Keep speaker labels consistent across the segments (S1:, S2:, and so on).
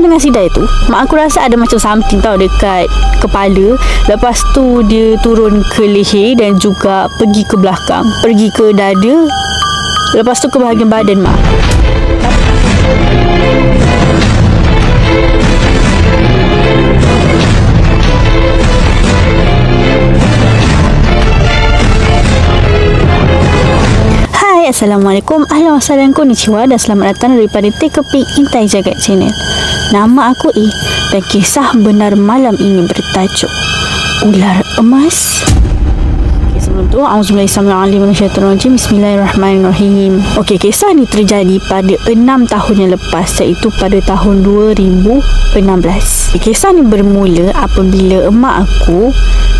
S1: Time tengah sidai tu, mak aku rasa ada macam something tau dekat kepala. Lepas tu dia turun ke leher dan juga pergi ke belakang, pergi ke dada, lepas tu ke bahagian badan mak. Assalamualaikum, ahlan wa sahlan, konnichiwa dan selamat datang daripada Take a Peek Intai Jagat Channel. Nama aku dan kisah benar malam ini bertajuk Ular Emas. Sebelum tu, auzubillahi bismillahirrahmanirrahim. Kisah ni terjadi pada 6 tahun yang lepas, iaitu pada tahun 2016. Kisah ni bermula apabila emak aku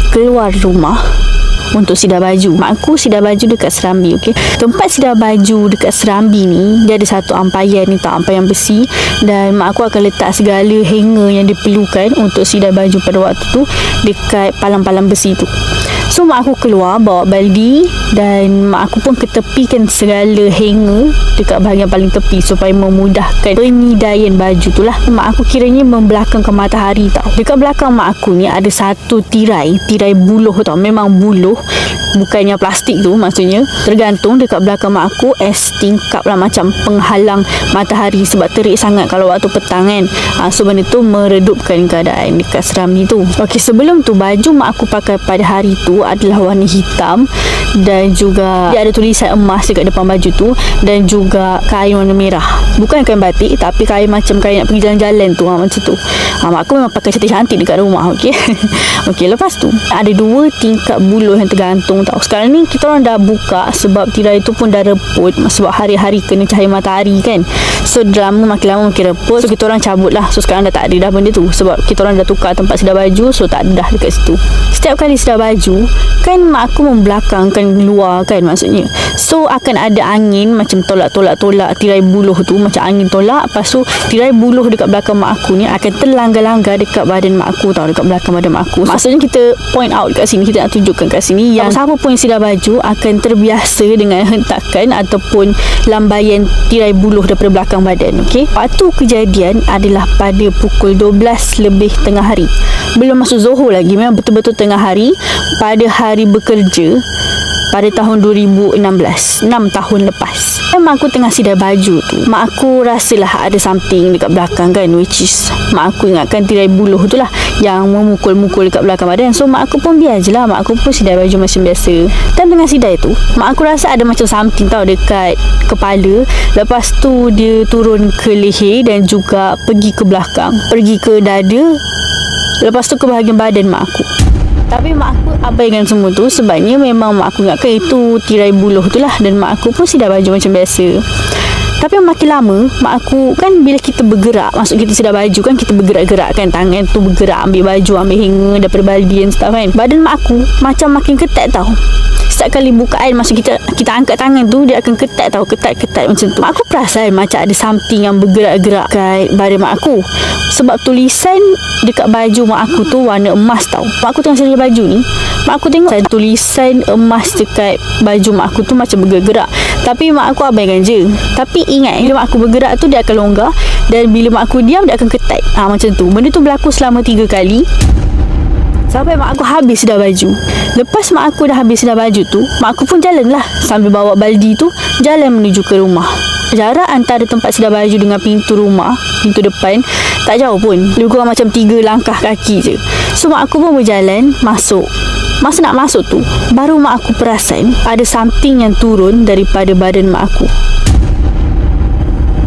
S1: keluar rumah untuk sidar baju. Mak aku sidar baju dekat Serambi. Tempat sidar baju dekat Serambi ni, dia ada satu ampayan ni tau, ampayan besi, dan mak aku akan letak segala hanger yang diperlukan untuk sidar baju pada waktu tu dekat palang-palang besi tu. So mak aku keluar bawa baldi, dan mak aku pun ketepikan segala hanger dekat bahagian paling tepi supaya memudahkan penyidaian baju tu lah. Mak aku kiranya membelakangkan matahari tau. Dekat belakang mak aku ni ada satu tirai buluh tau. Memang buluh, bukannya plastik tu, maksudnya tergantung dekat belakang mak aku as tingkap lah, macam penghalang matahari sebab terik sangat kalau waktu petang kan. So benda tu meredupkan keadaan dekat Serambi tu. Sebelum tu baju mak aku pakai pada hari tu adalah warna hitam, dan juga dia ada tulisan emas dekat depan baju tu, dan juga kain warna merah. Bukan kain batik, tapi kain macam kain nak pergi jalan-jalan tu, macam tu. Mak aku memang pakai cantik-cantik dekat rumah. Lepas tu ada 2 tingkap buluh yang tergantung tau. Sekarang ni kita orang dah buka sebab tirai tu pun dah reput sebab hari-hari kena cahaya matahari kan. So makin lama makin reput. So kita orang cabut lah. So sekarang dah tak ada dah benda tu sebab kita orang dah tukar tempat sidar baju. So tak ada dah dekat situ. Setiap kali sidar baju kan mak aku membelakangkan luar kan, maksudnya. So akan ada angin macam tolak tirai buluh tu, macam angin tolak. Lepas tu tirai buluh dekat belakang mak aku ni akan terlanggar-langgar dekat badan mak aku tau, dekat belakang badan mak aku. Maksudnya kita point out kat sini, kita nak tunjukkan kat sini yang siapa pun yang sidar baju akan terbiasa dengan hentakan ataupun lambaian tirai buluh daripada belakang badan. Waktu kejadian adalah pada pukul 12 lebih tengah hari. Belum masuk Zohor lagi, memang betul-betul tengah hari pada hari bekerja pada tahun 2016, 6 tahun lepas. Mak aku tengah sidar baju tu, mak aku rasalah ada something dekat belakang kan, which is mak aku ingatkan tirai buluh tu lah yang memukul-mukul dekat belakang badan. So mak aku pun biar je lah, mak aku pun sidar baju macam biasa. Dan tengah sidar tu, mak aku rasa ada macam something tau dekat kepala. Lepas tu dia turun ke leher dan juga pergi ke belakang, pergi ke dada, lepas tu ke bahagian badan mak aku. Tapi mak aku abaikan semua tu sebabnya memang mak aku ingatkan itu tirai buluh tu lah, dan mak aku pun sidar baju macam biasa. Tapi makin lama, mak aku kan bila kita bergerak, maksud kita sidar baju kan, kita bergerak-gerak kan, tangan tu bergerak, ambil baju, ambil hanger daripada baldi dan stuff kan. Badan mak aku macam makin ketat tau. Setiap kali buka air, maksud kita angkat tangan tu, dia akan ketat tau, ketat macam tu. Mak aku perasan macam ada something yang bergerak-gerak kat badan mak aku. Sebab tulisan dekat baju mak aku tu warna emas tau. Mak aku tengah sidar baju ni, mak aku tengok tulisan emas dekat baju mak aku tu macam bergerak. Tapi mak aku abaikan je. Tapi ingat, bila mak aku bergerak tu dia akan longgar, dan bila mak aku diam dia akan ketat. Macam tu. Benda tu berlaku selama 3 kali sampai mak aku habis sidar baju. Lepas mak aku dah habis sidar baju tu, mak aku pun jalan lah sambil bawa baldi tu, jalan menuju ke rumah. Jarak antara tempat sidar baju dengan pintu rumah, pintu depan, tak jauh pun, lebih kurang macam 3 langkah kaki je. So mak aku pun berjalan masuk. Masa nak masuk tu, baru mak aku perasan ada something yang turun daripada badan mak aku.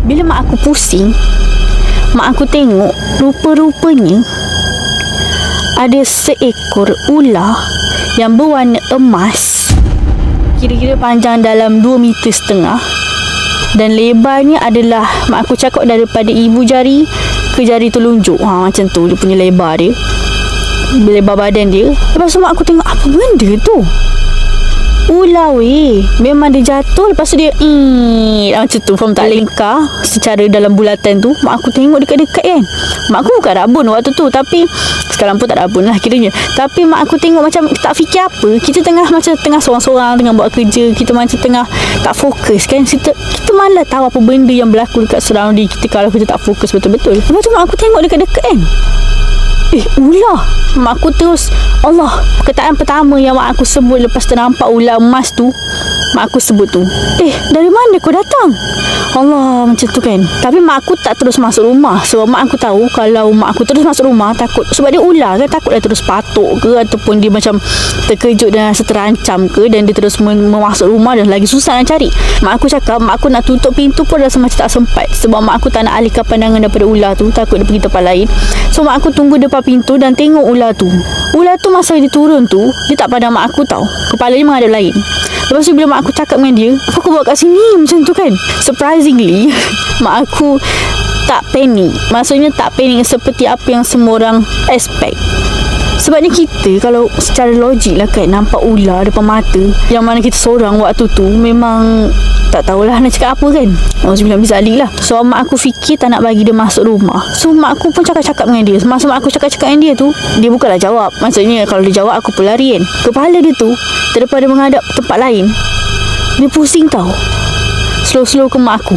S1: Bila mak aku pusing, mak aku tengok rupa-rupanya ada seekor ular yang berwarna emas, kira-kira panjang dalam 2,5 meter, dan lebarnya adalah, mak aku cakap daripada ibu jari ke jari telunjuk. Macam tu dia punya lebar dia, lebar badan dia. Lepas tu mak aku tengok, apa benda tu? Ular weh. Memang dia jatuh, lepas tu dia macam tu, faham tak? Lingkar secara dalam bulatan tu. Mak aku tengok dekat-dekat kan. Mak aku bukan rabun waktu tu, tapi sekarang pun tak rabun lah kiranya. Tapi mak aku tengok macam tak fikir apa. Kita tengah sorang-sorang tengah buat kerja, kita macam tengah tak fokus kan. Kita malah tahu apa benda yang berlaku dekat surrounding kita kalau kita tak fokus betul-betul. Lepas tu mak aku tengok dekat-dekat kan, ular. Mak aku terus, Allah, perkataan pertama yang mak aku sebut lepas ternampak ular emas tu, mak aku sebut tu, dari mana kau datang? Allah, macam tu kan. Tapi mak aku tak terus masuk rumah, sebab mak aku tahu kalau mak aku terus masuk rumah, takut, sebab dia ular kan, takut dia terus patuk ke, ataupun dia macam terkejut dan rasa terancam ke, dan dia terus masuk rumah dan lagi susah nak cari. Mak aku cakap mak aku nak tutup pintu pun rasa macam tak sempat, sebab mak aku tak nak alihkan pandangan daripada ular tu, takut dia pergi tempat lain. So mak aku tunggu depan pintu dan tengok ular tu. Ular tu masa dia turun tu, dia tak pandang mak aku tau, kepala dia menghadap lain. Lepas tu bila mak aku cakap dengan dia, apa kau buat kat sini? Macam tu kan. Surprisingly, mak aku tak panik. Maksudnya tak panik seperti apa yang semua orang expect. Sebabnya kita kalau secara logik lah kan, nampak ular depan mata, yang mana kita seorang waktu tu, memang tak tahulah nak cakap apa kan. Alhamdulillah bisa alik lah. So mak aku fikir tak nak bagi dia masuk rumah. So mak aku pun cakap-cakap dengan dia. Masa mak aku cakap-cakap dengan dia tu, dia bukanlah jawab. Maksudnya kalau dia jawab, aku pun lari kan. Kepala dia tu, daripada menghadap tempat lain, dia pusing tau. Slow-slow ke mak aku.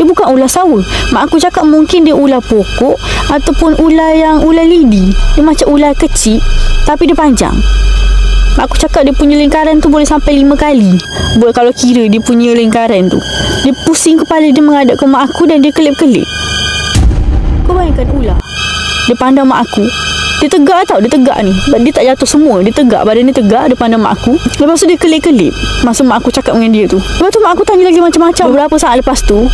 S1: Dia bukan ular sawa. Mak aku cakap mungkin dia ular pokok, ataupun ular lidi. Dia macam ular kecil, tapi dia panjang. Mak aku cakap dia punya lingkaran tu boleh sampai 5 kali. Kalau kira dia punya lingkaran tu. Dia pusing kepala dia menghadap ke mak aku dan dia kelip-kelip. Kau bayangkan ular. Dia pandang mak aku. Dia tegak tau, dia tegak ni. Dia tak jatuh semua, dia tegak, badan dia tegak, dia pandang mak aku. Lepas tu dia kelip-kelip masa mak aku cakap dengan dia tu. Lepas tu mak aku tanya lagi macam-macam. Beberapa saat lepas tu,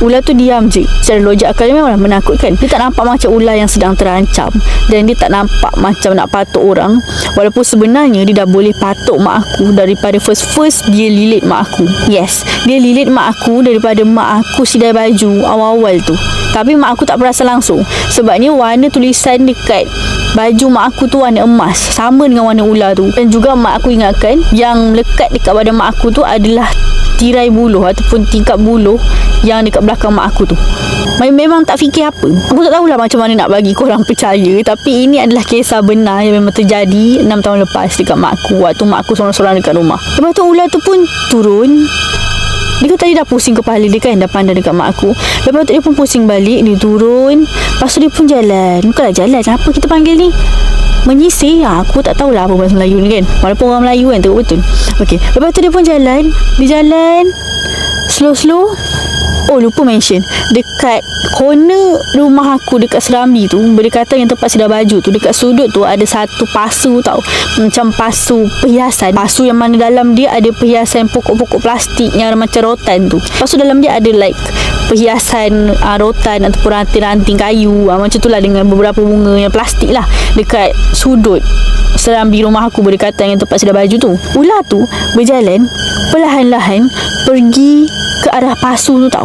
S1: ular tu diam je. Secara logik akalnya memanglah menakutkan. Dia tak nampak macam ular yang sedang terancam, dan dia tak nampak macam nak patuk orang. Walaupun sebenarnya dia dah boleh patuk mak aku daripada first dia lilit mak aku. Yes, dia lilit mak aku daripada mak aku sidai baju awal-awal tu. Tapi mak aku tak perasan langsung, sebabnya warna tulisan dekat baju mak aku tu warna emas, sama dengan warna ular tu. Dan juga mak aku ingatkan yang melekat dekat badan mak aku tu adalah tirai buluh ataupun tingkap buluh yang dekat belakang mak aku tu. Memang tak fikir apa. Aku tak tahulah macam mana nak bagi korang percaya, tapi ini adalah kisah benar yang memang terjadi 6 tahun lepas dekat mak aku, waktu mak aku sorang-sorang dekat rumah. Lepas tu ular tu pun turun. Dia kata dia dah pusing kepala dia kan, dah pandang dekat mak aku. Lepas tu dia pun pusing balik, dia turun. Lepas tu dia pun jalan. Bukanlah jalan, apa kita panggil ni? Menyisir. Aku tak tahulah apa bahasa Melayu ni kan, walaupun orang Melayu kan, teruk betul. Okey, lepas tu dia pun jalan. Dia jalan slow. Oh, lupa mention, dekat corner rumah aku, dekat Serambi tu, berdekatan yang tempat sidai baju tu, dekat sudut tu ada satu pasu tau, macam pasu perhiasan. Pasu yang mana dalam dia ada perhiasan pokok-pokok plastik yang macam rotan tu. Lepas tu dalam dia ada like perhiasan rotan ataupun ranting-ranting kayu, macam tu lah, dengan beberapa bunga yang plastik lah, dekat sudut Serambi rumah aku, berdekatan dengan tempat sidai baju tu. Ular tu berjalan perlahan-lahan pergi ke arah pasu tu tau.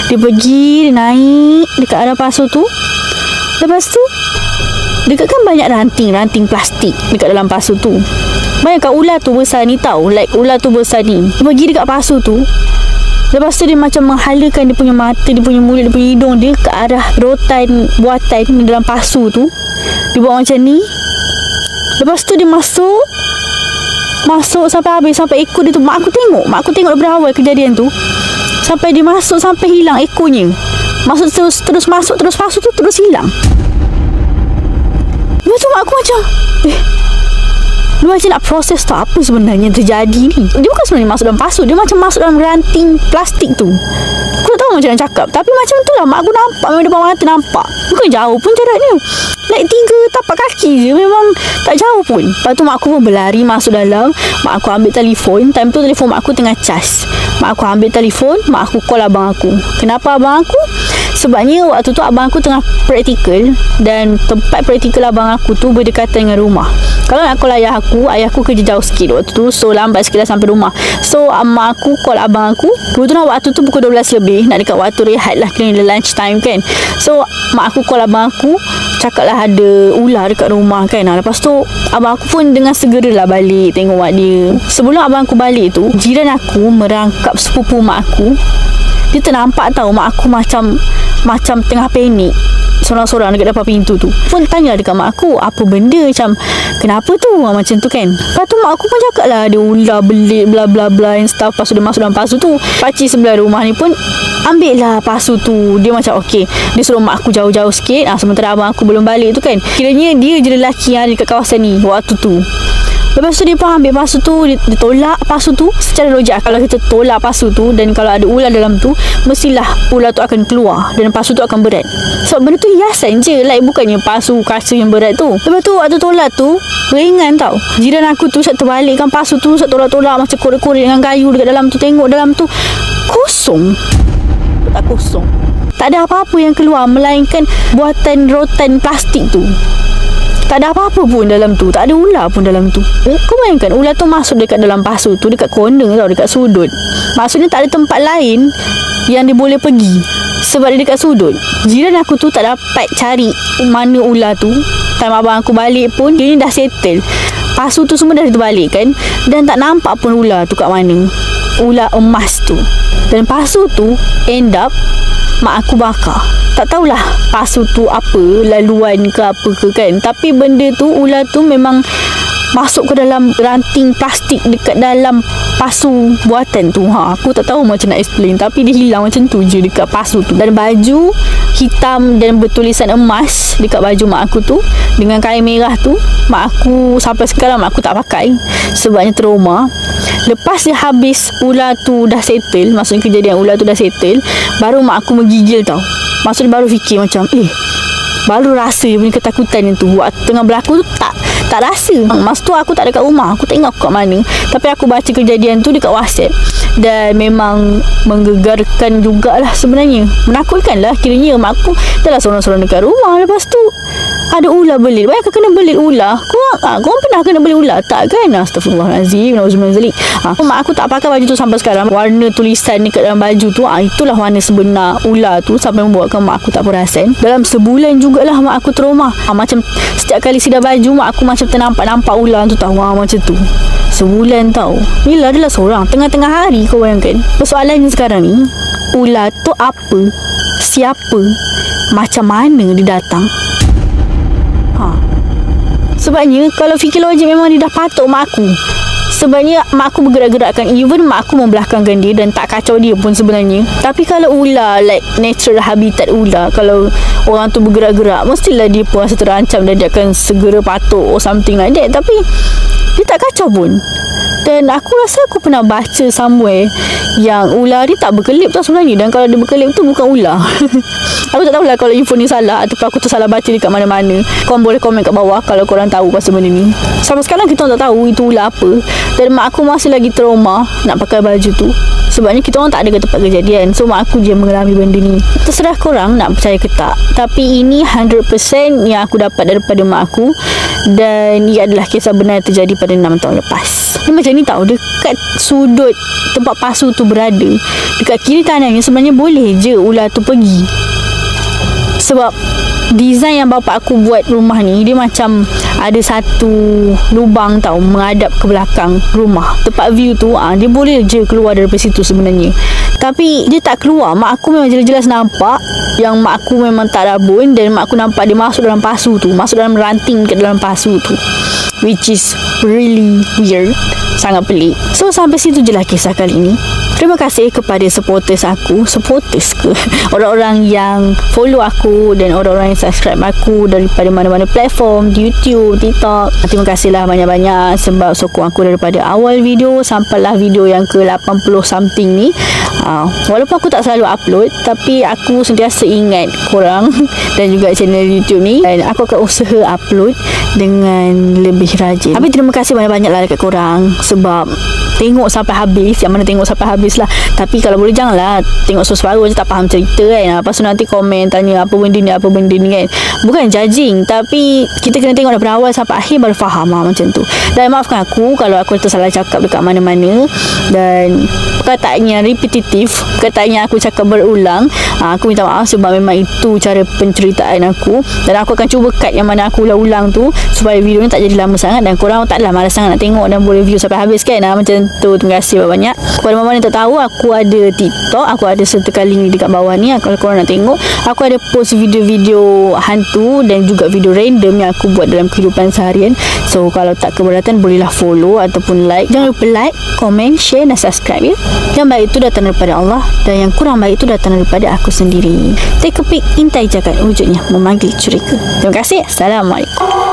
S1: Dia pergi, dia naik dekat arah pasu tu. Lepas tu dekat kan banyak ranting plastik dekat dalam pasu tu. Bayangkan ular tu besar ni tau, like ular tu besar ni. Dia pergi dekat pasu tu. Lepas tu dia macam menghalakan dia punya mata, dia punya mulut, dia punya hidung dia ke arah rotan buatan dalam pasu tu. Dia buat macam ni. Lepas tu dia masuk sampai habis, sampai ekor dia tu. Mak aku tengok daripada awal kejadian tu sampai dia masuk, sampai hilang ekornya. Masuk terus masuk, terus pasu tu terus hilang. Lepas tu mak aku macam dia macam nak proses tak apa sebenarnya yang terjadi ni. Dia bukan sebenarnya masuk dalam pasu, dia macam masuk dalam ranting plastik tu. Aku tak tahu macam nak cakap, tapi macam tu lah mak aku nampak, memang depan mata nampak. Bukan jauh pun jaraknya, like 3 tapak kaki je, memang tak jauh pun. Lepas tu mak aku pun berlari masuk dalam. Mak aku ambil telefon. Time tu telefon mak aku tengah cas. Mak aku ambil telefon, mak aku call abang aku. Kenapa abang aku? Sebabnya waktu tu abang aku tengah praktikal, dan tempat praktikal abang aku tu berdekatan dengan rumah. Kalau nak call ayah aku kerja jauh sikit waktu tu, so lambat sikit lah sampai rumah. So mak aku call abang aku. Kebetulan waktu tu pukul 12 lebih, nak dekat waktu rehat lah, kira lunch time kan. So mak aku call abang aku, cakap lah ada ular dekat rumah kan. Lepas tu abang aku pun dengan segeralah balik tengok mak dia. Sebelum abang aku balik tu, jiran aku merangkap sepupu mak aku. Dia ternampak tahu mak aku macam tengah panik, sorang-sorang dekat depan pintu tu. Pun tanya dekat mak aku, apa benda, macam kenapa tu, macam tu kan. Lepas tu mak aku pun cakap lah ada ular belik bla bla bla and stuff. Lepas tu dia masuk dalam pasu tu. Pakcik sebelah rumah ni pun ambil lah pasu tu. Dia macam okey, dia suruh mak aku jauh-jauh sikit. Sementara abang aku belum balik tu kan. Kiranya dia je lelaki yang ada dekat kawasan ni waktu tu. Lepas tu dia pun ambil pasu tu, dia tolak pasu tu secara logik. Kalau kita tolak pasu tu dan kalau ada ular dalam tu, mestilah ular tu akan keluar dan pasu tu akan berat. Sebab benda tu hiasan je, like bukannya pasu kaca yang berat tu. Lepas tu waktu tolak tu ringan tau. Jiran aku tu saat terbalikkan pasu tu, saat tolak-tolak macam korek-korek dengan kayu dekat dalam tu. Tengok dalam tu kosong. Tak kosong, tak ada apa-apa yang keluar melainkan buatan rotan plastik tu. Tak ada apa-apa pun dalam tu. Tak ada ular pun dalam tu. Kau bayangkan ular tu masuk dekat dalam pasu tu, dekat corner tau, dekat sudut. Maksudnya tak ada tempat lain yang dia boleh pergi sebab dia dekat sudut. Jiran aku tu tak dapat cari mana ular tu. Time abang aku balik pun, dia ni dah settle. Pasu tu semua dah terbalikkan dan tak nampak pun ular tu kat mana. Ular emas tu. Dan pasu tu end up mak aku bakar. Tak tahulah pasu tu apa, laluan ke apa ke kan. Tapi benda tu, ular tu memang masuk ke dalam ranting plastik dekat dalam pasu buatan tu. Aku tak tahu macam nak explain, tapi dia hilang macam tu je dekat pasu tu. Dan baju hitam dan bertulisan emas dekat baju mak aku tu dengan kain merah tu, mak aku sampai sekarang mak aku tak pakai sebabnya trauma. Lepas dia habis ular tu dah settle, maksudnya kejadian ular tu dah settle, baru mak aku menggigil tau. Maksudnya baru fikir macam baru rasa punya ketakutan yang tu. Waktu tengah berlaku tu tak rasa. Masa tu aku tak ada kat rumah, aku tak ingat aku kat mana. Tapi aku baca kejadian tu dekat WhatsApp dan memang menggegarkan jugalah sebenarnya. Menakutkan lah kiranya. Mak aku dah lah sorang-sorang dekat rumah. Lepas tu ada ular belit. Bayangkan kena belit ular. Korang pernah kena belit ular? Tak kan? Astaghfirullahalazim. Mak aku tak pakai baju tu sampai sekarang. Warna tulisan dekat dalam baju tu, itulah warna sebenar ular tu, sampai membuatkan mak aku tak perasan. Dalam sebulan jugalah mak aku trauma. Macam setiap kali sidar baju, mak aku macam ternampak ular tu tau. Macam tu. Sebulan tau. Mila adalah seorang tengah-tengah hari, kau bayangkan. Persoalannya sekarang ni, ular tu apa? Siapa? Macam mana dia datang? Sebabnya kalau fikir logik, memang dia dah patuk mak aku. Sebabnya mak aku bergerak-gerakkan, even mak aku membelakangkan dia dan tak kacau dia pun sebenarnya. Tapi kalau ular, like natural habitat ular, kalau orang tu bergerak-gerak, mestilah dia pun rasa terancam dan dia akan segera patuk or something like that. Tapi dia tak kacau pun. Dan aku rasa aku pernah baca somewhere yang ular ni tak berkelip tau sebenarnya. Dan kalau dia berkelip tu bukan ular. Aku tak tahulah kalau info ni salah ataupun aku tersalah baca dekat mana-mana. Korang boleh komen kat bawah kalau korang tahu pasal benda ni. Sampai sekarang kita orang tak tahu itu ular apa. Dan mak aku masih lagi trauma nak pakai baju tu. Sebabnya kita orang tak ada ke tempat kejadian. So mak aku je mengalami benda ni. Terserah korang nak percaya ke tak. Tapi ini 100% yang aku dapat daripada mak aku. Dan ia adalah kisah benar terjadi pada 6 tahun lepas. Ni macam ni tau, dekat sudut tempat pasu tu berada, dekat kiri kanannya sebenarnya boleh je ular tu pergi. Sebab design yang bapak aku buat rumah ni, dia macam ada satu lubang tau menghadap ke belakang rumah. Tempat view tu dia boleh je keluar daripada situ sebenarnya. Tapi dia tak keluar. Mak aku memang jelas-jelas nampak yang mak aku memang tak rabun. Dan mak aku nampak dia masuk dalam pasu tu, masuk dalam ranting ke dalam pasu tu, which is really weird. Sangat pelik. So sampai situ je lah kisah kali ini. Terima kasih kepada supporters aku. Supporters ke? Orang-orang yang follow aku dan orang-orang yang subscribe aku daripada mana-mana platform, YouTube, TikTok. Terima kasihlah banyak-banyak sebab sokong aku daripada awal video sampailah video yang ke 80 something ni. Walaupun aku tak selalu upload, tapi aku sentiasa ingat korang dan juga channel YouTube ni, dan aku akan usaha upload dengan lebih rajin. Tapi terima kasih banyak-banyak lah dekat korang sebab tengok sampai habis. Yang mana tengok sampai habis lah. Tapi kalau boleh janganlah tengok separuh je tak faham cerita kan. Lepas tu nanti komen tanya apa benda ni kan. Bukan judging, tapi kita kena tengok daripada awal sampai akhir baru faham macam tu. Dan maafkan aku kalau aku tersalah cakap dekat mana-mana. dan perkataan yang repetitif, perkataan yang aku cakap berulang, aku minta maaf sebab memang itu cara penceritaan aku, dan aku akan cuba cut yang mana aku ulang-ulang tu supaya video ni tak jadi lama sangat dan korang taklah malas sangat nak tengok dan boleh view sampai habis kan. Macam tu. Terima kasih banyak. Kepada mama yang tak tahu, aku ada TikTok, aku ada serta link dekat bawah ni. Kalau korang nak tengok, aku ada post video-video hantu dan juga video random yang aku buat dalam kehidupan seharian. So kalau tak keberatan, bolehlah follow ataupun like. Jangan lupa like, komen, share dan subscribe ya. Yang baik itu datang daripada Allah dan yang kurang baik itu datang daripada aku sendiri. Take a peek, intai jagat wujudnya memanggil curiga. Terima kasih. Assalamualaikum.